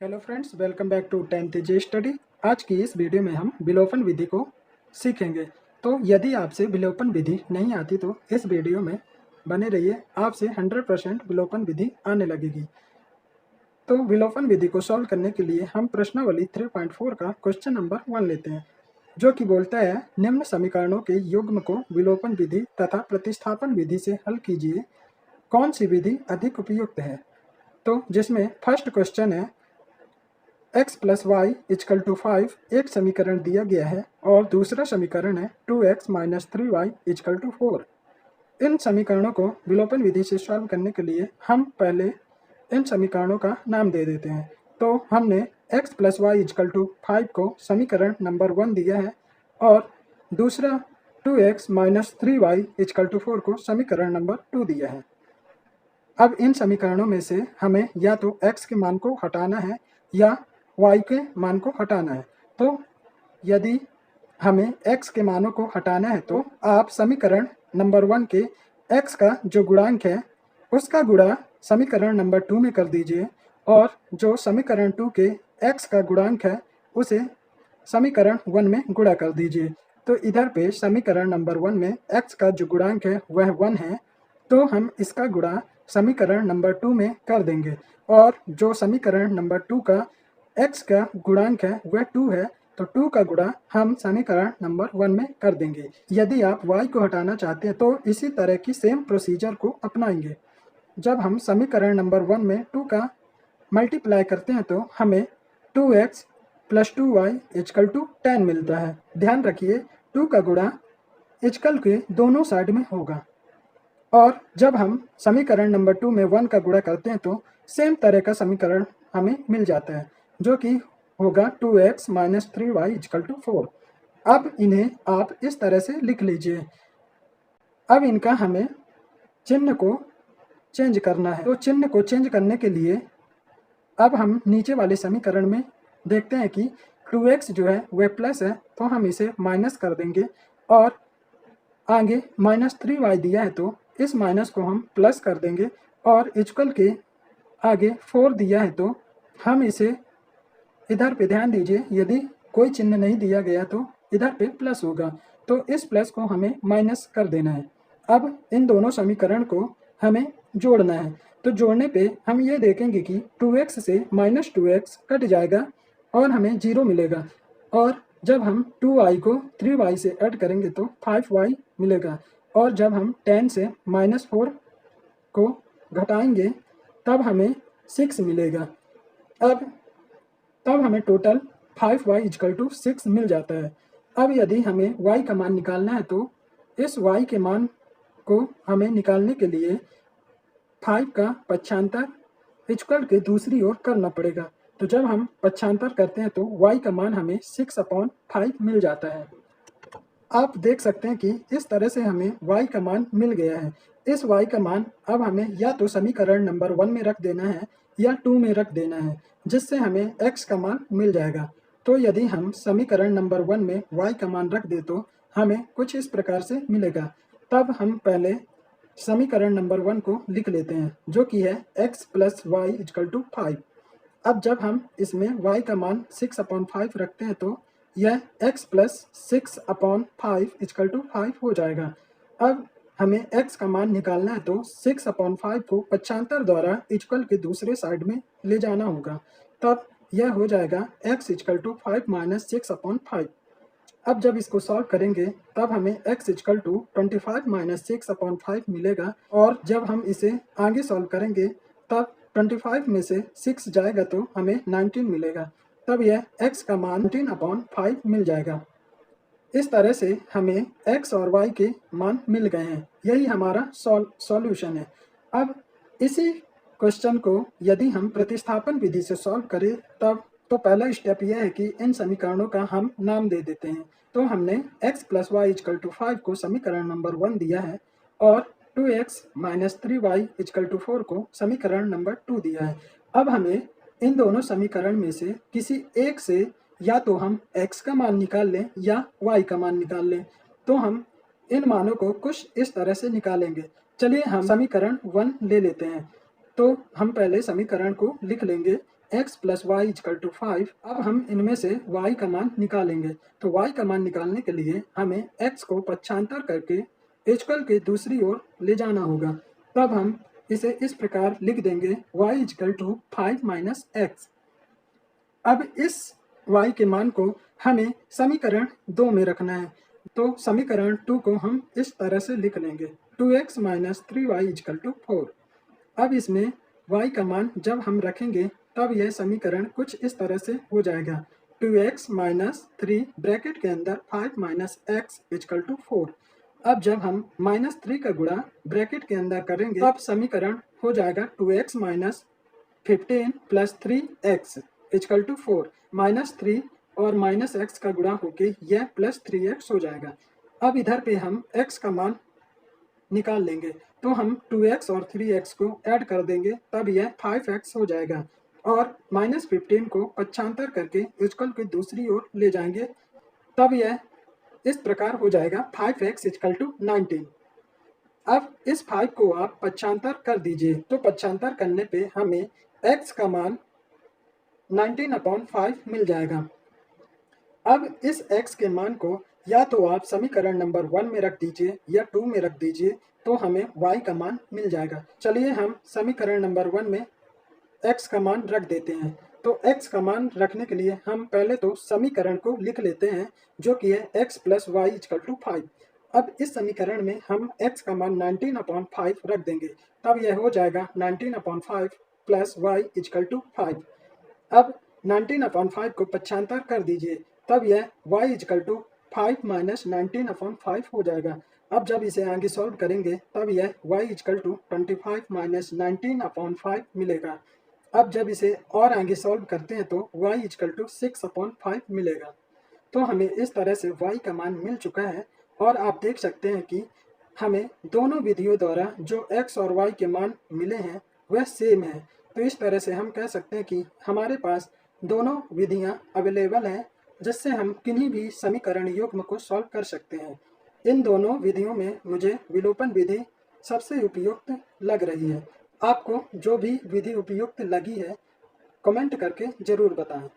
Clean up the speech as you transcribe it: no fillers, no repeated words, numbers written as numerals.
Hello friends, welcome back to 10th J study. आज की इस वीडियो में हम विलोपन विधि को सीखेंगे। तो यदि आपसे विलोपन विधि नहीं आती तो इस वीडियो में बने रहिए, आपसे 100% विलोपन विधि आने लगेगी। तो विलोपन विधि को सॉल्व करने के लिए हम प्रश्नावली 3.4 का क्वेश्चन नंबर 1 लेते हैं, जो कि बोलता है निम्न समीकरणों के युग्म को विलोपन विधि तथा प्रतिस्थापन विधि से हल कीजिए, कौन सी विधि अधिक उपयुक्त है। तो जिसमें फर्स्ट क्वेश्चन है x plus y is equal to 5 एक समीकरण दिया गया है और दूसरा समीकरण है 2x minus 3y is equal to 4। इन समीकरणों को विलोपन विधि से सॉल्व करने के लिए हम पहले इन समीकरणों का नाम दे देते हैं। तो हमने x plus y is equal to 5 को समीकरण नंबर 1 दिया है और दूसरा 2x minus 3y is equal to 4 को समीकरण नंबर 2 दिया है। अब इन समीकरणों में से हमें या तो x के मान को हटाना है या y के मान को हटाना है। तो यदि हमें x के मानों को हटाना है तो आप समीकरण नंबर 1 के x का जो गुणांक है उसका गुणा समीकरण नंबर 2 में कर दीजिए और जो समीकरण 2 के x का गुणांक है उसे समीकरण 1 में गुणा कर दीजिए। तो इधर पे समीकरण नंबर 1 में x का जो गुणांक है वह 1 है, तो हम इसका गुणा समीकरण नंबर 2 में कर देंगे और जो समीकरण नंबर 2 का x का गुणांक है वह 2 है, तो 2 का गुणा हम समीकरण नंबर 1 में कर देंगे। यदि आप y को हटाना चाहते हैं तो इसी तरह की सेम प्रोसीजर को अपनाएंगे। जब हम समीकरण नंबर 1 में 2 का मल्टीप्लाई करते हैं तो हमें 2x plus 2y is equal to 10 मिलता है। ध्यान रखिए 2 का गुणा इजकल के दोनों साइड में होगा और जब हम समीकरण नंबर 2 में 1 का गुणा करते हैं तो सेम तरह का समीकरण हमें मिल जाता है, जो कि होगा 2x minus 3y is equal to 4। अब इन्हें आप इस तरह से लिख लीजिए। अब इनका हमें चिन्ह को चेंज करना है। तो चिन्ह को चेंज करने के लिए अब हम नीचे वाले समीकरण में देखते हैं कि 2x जो है वह प्लस है, तो हम इसे माइनस कर देंगे और आगे माइनस 3y दिया है तो इस माइनस को हम प्लस कर देंगे और इजकल के आगे 4 दिया है तो हम इसे इधर पे ध्यान दीजिए, यदि कोई चिन्ह नहीं दिया गया तो इधर पे प्लस होगा, तो इस प्लस को हमें माइनस कर देना है। अब इन दोनों समीकरण को हमें जोड़ना है। तो जोड़ने पे हम ये देखेंगे कि 2x से माइनस 2x कट जाएगा और हमें 0 मिलेगा और जब हम 2y को 3y से ऐड करेंगे तो 5y मिलेगा और जब हम 10 से माइनस 4 को घटाएंगे तब हमें 6 मिलेगा। तब हमें टोटल 5y इजकल टू 6 मिल जाता है। अब यदि हमें y का मान निकालना है तो इस y के मान को हमें निकालने के लिए 5 का पक्षांतर इजकल के दूसरी ओर करना पड़ेगा। तो जब हम पक्षांतर करते हैं तो y का मान हमें 6/5 मिल जाता है। आप देख सकते हैं कि इस तरह से हमें y का मान मिल गया है। इस y का मान अब हमें या तो समीकरण नंबर 1 में रख देना है या 2 में रख देना है, जिससे हमें x का मान मिल जाएगा। तो यदि हम समीकरण नंबर 1 में y का मान रख दे तो हमें कुछ इस प्रकार से मिलेगा। तब हम पहले समीकरण नंबर 1 को लिख लेते हैं, जो कि है x plus y is equal to 5। अब जब हम इसमें y का मान 6/5 रखते हैं तो यह x प्लस 6/5 इजकल टू 5 हो जाएगा। अब हमें x का मान निकालना है तो 6/5 को पक्षांतर द्वारा इजकल के दूसरे साइड में ले जाना होगा, तब यह हो जाएगा x इजकल टू 5 माइनस 6/5। अब जब इसको सॉल्व करेंगे तब हमें x इजकल टू 25 माइनस 6/5 मिलेगा और जब हम इसे आगे सॉल्व करेंगे तब 25 में से 6 जाएगा तो हमें 19 मिलेगा, तब यह x का मान 19/5 मिल जाएगा। इस तरह से हमें x और y के मान मिल गए हैं। यही हमारा सॉल्यूशन है। अब इसी क्वेश्चन को यदि हम प्रतिस्थापन विधि से सॉल्व करें तब तो पहला स्टेप यह है कि इन समीकरणों का हम नाम दे देते हैं। तो हमने x plus y is equal to 5 को समीकरण नंबर 1 दिया है और 2x minus 3y is equal to 4 को समीकरण नंबर 2 दिया है। अब हमें इन दोनों समीकरण में से किसी एक से या तो हम x का मान निकाल लें या y का मान निकाल लें। तो हम इन मानों को कुछ इस तरह से निकालेंगे। चलिए हम समीकरण 1 ले लेते हैं। तो हम पहले समीकरण को लिख लेंगे x plus y is equal to 5। अब हम इनमें से y का मान निकालेंगे। तो y का मान निकालने के लिए हमें x को पक्षांतर करके इजकल के दूसरी ओर ले जाना होगा। तब हम इसे इस प्रकार लिख देंगे y is equal to 5 minus x. अब इस y के मान को हमें समीकरण 2 में रखना है। तो समीकरण 2 को हम इस तरह से लिख लेंगे 2x minus 3y is equal to 4। अब इसमें y का मान जब हम रखेंगे तब यह समीकरण कुछ इस तरह से हो जाएगा 2x माइनस 3 ब्रैकेट के अंदर 5 माइनस एक्स इजकल टू 4। अब जब हम माइनस 3 का गुणा ब्रैकेट के अंदर करेंगे तब समीकरण हो जाएगा 2x minus 15 plus 3x is equal to 4। Minus 3 और माइनस एक्स का गुणा होके यह प्लस 3x हो जाएगा। अब इधर पे हम x का मान निकाल लेंगे। तो हम 2x और 3x को ऐड कर देंगे तब यह 5x हो जाएगा और माइनस 15 को पक्षांतर करके इजकल की दूसरी ओर ले जाएंगे तब यह इस प्रकार हो जाएगा 5x इजकल टू 19। अब इस 5 को आप पक्षांतर कर दीजिए। तो पक्षांतर करने पे हमें x का मान 19/5 मिल जाएगा। अब इस x के मान को या तो आप समीकरण नंबर 1 में रख दीजिए या 2 में रख दीजिए तो हमें y का मान मिल जाएगा। चलिए हम समीकरण नंबर 1 में x का मान रख देते हैं। तो x का मान रखने के लिए हम पहले तो समीकरण को लिख लेते हैं जो कि है x plus y is equal to 5। अब इस समीकरण में हम x का मान 19/5 रख देंगे तब यह हो जाएगा 19/5 प्लस वाई इजकल टू 5। अब 19/5 को पक्षांतर कर दीजिए तब यह y इजकल टू 5 माइनस 19/5 हो जाएगा। अब जब इसे आगे सॉल्व करेंगे तब यह y इजकल टू 25 माइनस 19/5 मिलेगा। अब जब इसे और आगे सॉल्व करते हैं तो y इजकल टू 6/5 मिलेगा। तो हमें इस तरह से y का मान मिल चुका है और आप देख सकते हैं कि हमें दोनों विधियों द्वारा जो x और y के मान मिले हैं वह सेम है। तो इस तरह से हम कह सकते हैं कि हमारे पास दोनों विधियां अवेलेबल हैं जिससे हम किन्हीं भी समीकरण युग्म को सॉल्व कर सकते हैं। इन दोनों विधियों में मुझे विलोपन विधि सबसे उपयुक्त लग रही है। आपको जो भी विधि उपयुक्त लगी है कमेंट करके ज़रूर बताएं।